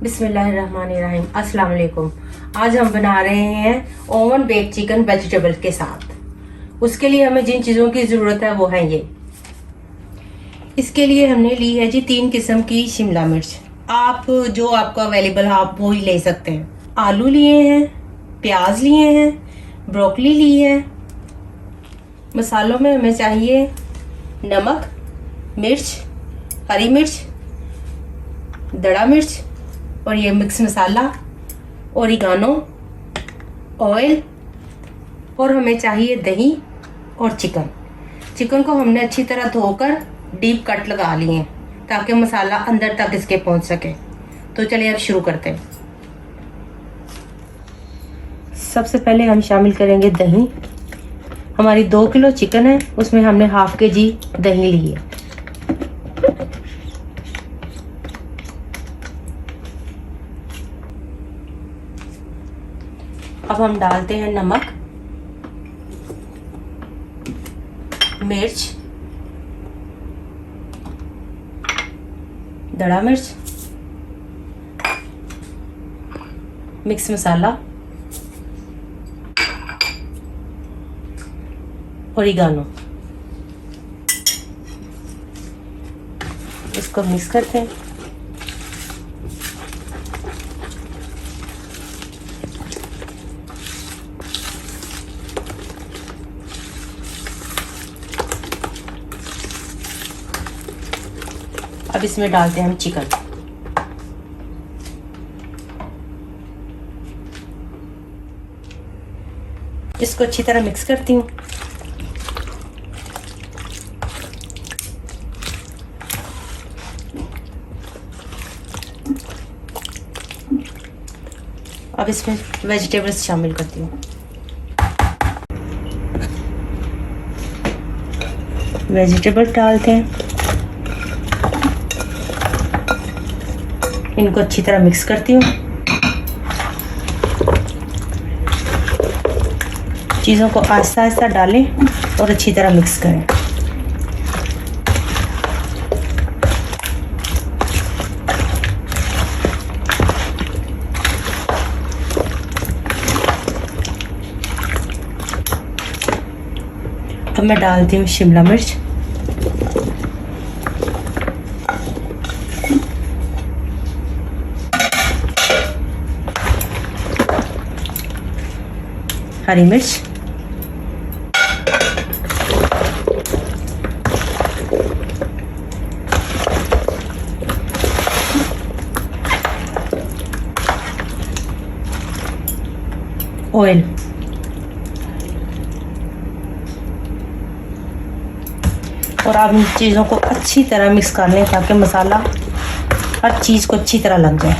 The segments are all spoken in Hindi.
बिस्मिल्लाहिर्रहमानिर्रहीम। अस्सलाम वालेकुम। आज हम बना रहे हैं ओवन बेक चिकन वेजिटेबल के साथ। उसके लिए हमें जिन चीज़ों की ज़रूरत है वो है ये। इसके लिए हमने ली है जी 3 किस्म की शिमला मिर्च। आप जो आपको अवेलेबल है आप वो ही ले सकते हैं। आलू लिए हैं, प्याज लिए हैं, ब्रोकली ली है। मसालों में हमें चाहिए नमक, मिर्च, हरी मिर्च, दड़ा मिर्च और ये मिक्स मसाला, ओरिगानो, ऑयल और हमें चाहिए दही और चिकन को हमने अच्छी तरह धोकर डीप कट लगा लिए हैं ताकि मसाला अंदर तक इसके पहुंच सके। तो चलिए अब शुरू करते हैं। सबसे पहले हम शामिल करेंगे दही। हमारी 2 किलो चिकन है, उसमें हमने हाफ केजी दही ली है। अब हम डालते हैं नमक, मिर्च, दड़ा मिर्च, मिक्स मसाला, ओरिगानो। इसको मिक्स करते हैं। अब इसमें डालते हैं हम चिकन। इसको अच्छी तरह मिक्स करती हूँ। अब इसमें वेजिटेबल्स शामिल करती हूँ। वेजिटेबल डालते हैं, इनको अच्छी तरह मिक्स करती हूँ। चीज़ों को आहिस्ता आहिस्ता डालें और अच्छी तरह मिक्स करें। अब मैं डालती हूँ शिमला मिर्च, हरी मिर्च, ऑयल और आप इन चीज़ों को अच्छी तरह मिक्स कर लें ताकि मसाला हर चीज़ को अच्छी तरह लग जाए।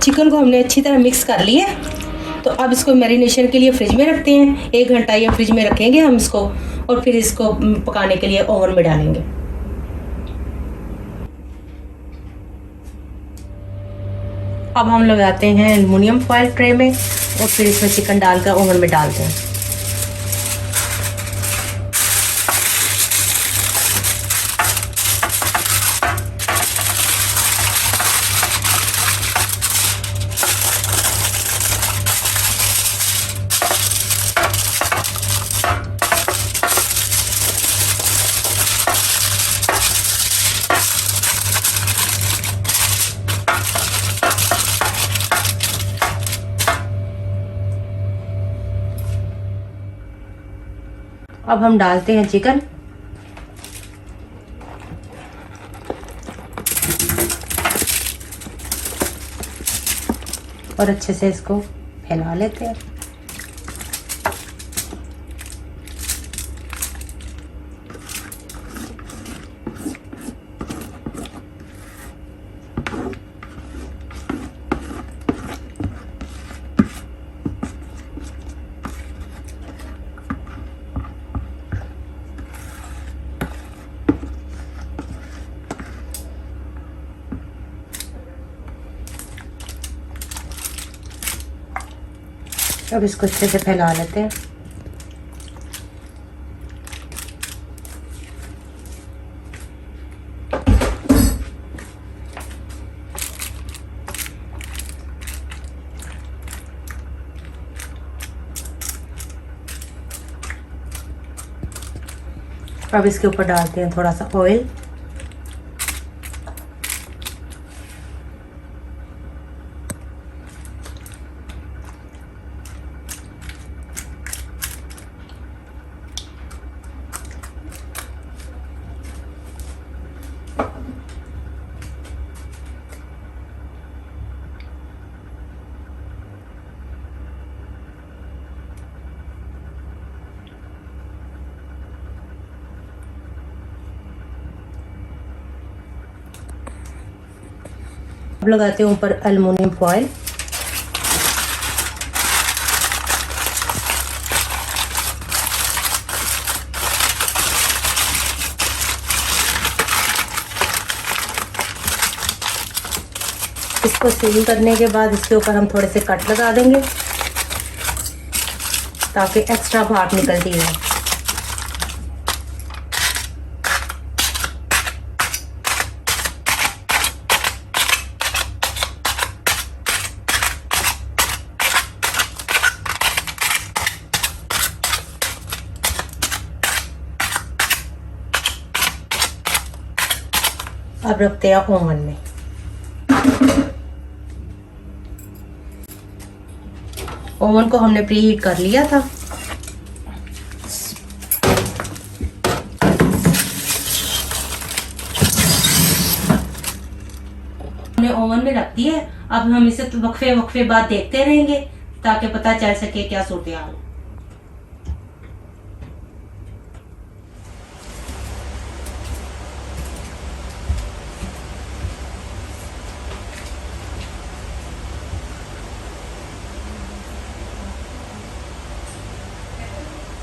चिकन को हमने अच्छी तरह मिक्स कर लिया, तो अब इसको मैरिनेशन के लिए फ्रिज में रखते हैं। 1 घंटा या फ्रिज में रखेंगे हम इसको और फिर इसको पकाने के लिए ओवन में डालेंगे। अब हम लगाते हैं एल्युमिनियम फॉयल ट्रे में और फिर इसमें चिकन डालकर ओवन में डालते हैं। अब हम डालते हैं चिकन। और अच्छे से इसको फैला लेते हैं। अब इसको अच्छे से फैला लेते हैं। अब इसके ऊपर डालते हैं थोड़ा सा ऑयल। अब लगाते हैं ऊपर एल्युमिनियम फॉयल। इसको सील करने के बाद इसके ऊपर हम थोड़े से कट लगा देंगे ताकि एक्स्ट्रा भाप निकलती है। अब रखते हैं ओवन में। ओवन को हमने प्री हीट कर लिया था। हमने ओवन में रख दिया है। अब हम इसे वक्फे वक्फे बाद देखते रहेंगे ताकि पता चल सके क्या सूरत हाल।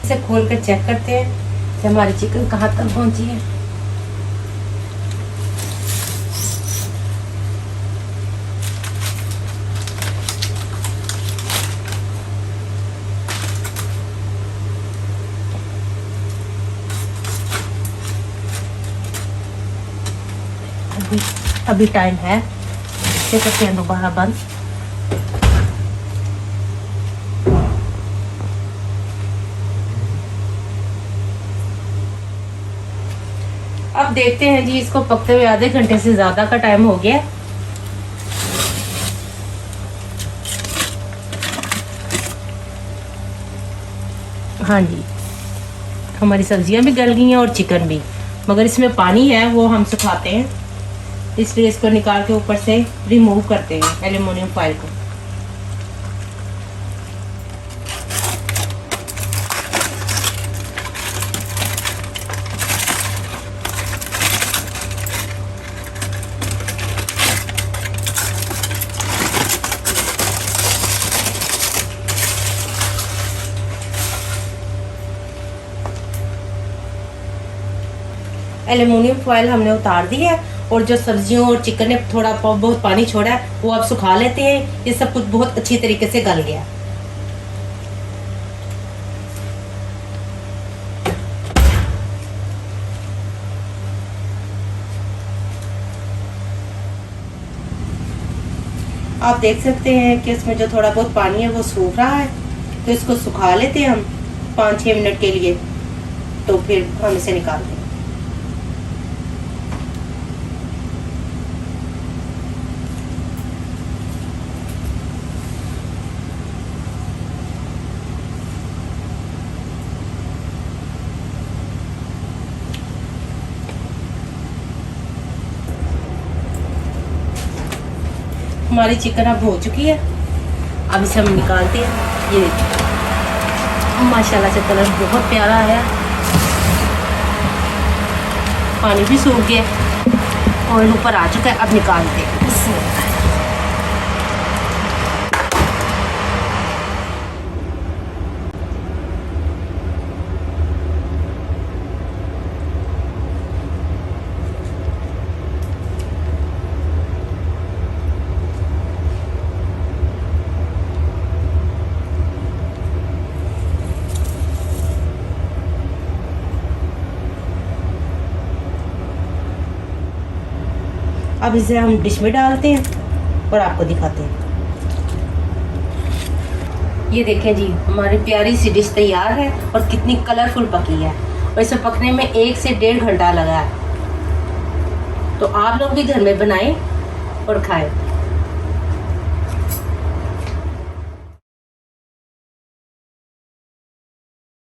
इसे खोल कर चेक करते हैं कि हमारी चिकन कहाँ तक पहुंची है। अभी टाइम है, इसे करते हैं दोबारा बंद। अब देखते हैं जी, इसको पकते हुए आधे घंटे से ज्यादा का टाइम हो गया। हाँ जी, हमारी सब्जियां भी गल गई हैं और चिकन भी, मगर इसमें पानी है वो हम सुखाते हैं, इसलिए इसको निकाल के ऊपर से रिमूव करते हैं एल्युमिनियम फॉइल को। एल्युमिनियम फॉइल हमने उतार दी है और जो सब्जियों और चिकन ने थोड़ा बहुत पानी छोड़ा है वो अब सुखा लेते हैं। ये सब कुछ बहुत अच्छी तरीके से गल गया। आप देख सकते हैं कि इसमें जो थोड़ा बहुत पानी है वो सूख रहा है, तो इसको सुखा लेते हैं हम 5-6 मिनट के लिए, तो फिर हम इसे निकालते हैं। हमारी चिकन अब हो चुकी है, अब इसे हम निकालते हैं। ये माशाल्लाह से कलर बहुत प्यारा आया, पानी भी सूख गया, ऑयल ऊपर आ चुका है। अब निकालते हैं। अब इसे हम डिश में डालते हैं और आपको दिखाते हैं। ये देखें जी, हमारी प्यारी सी डिश तैयार है और कितनी कलरफुल पकी है। और इसे पकने में 1 से 1.5 घंटा लगा है। तो आप लोग भी घर में बनाएं और खाएं।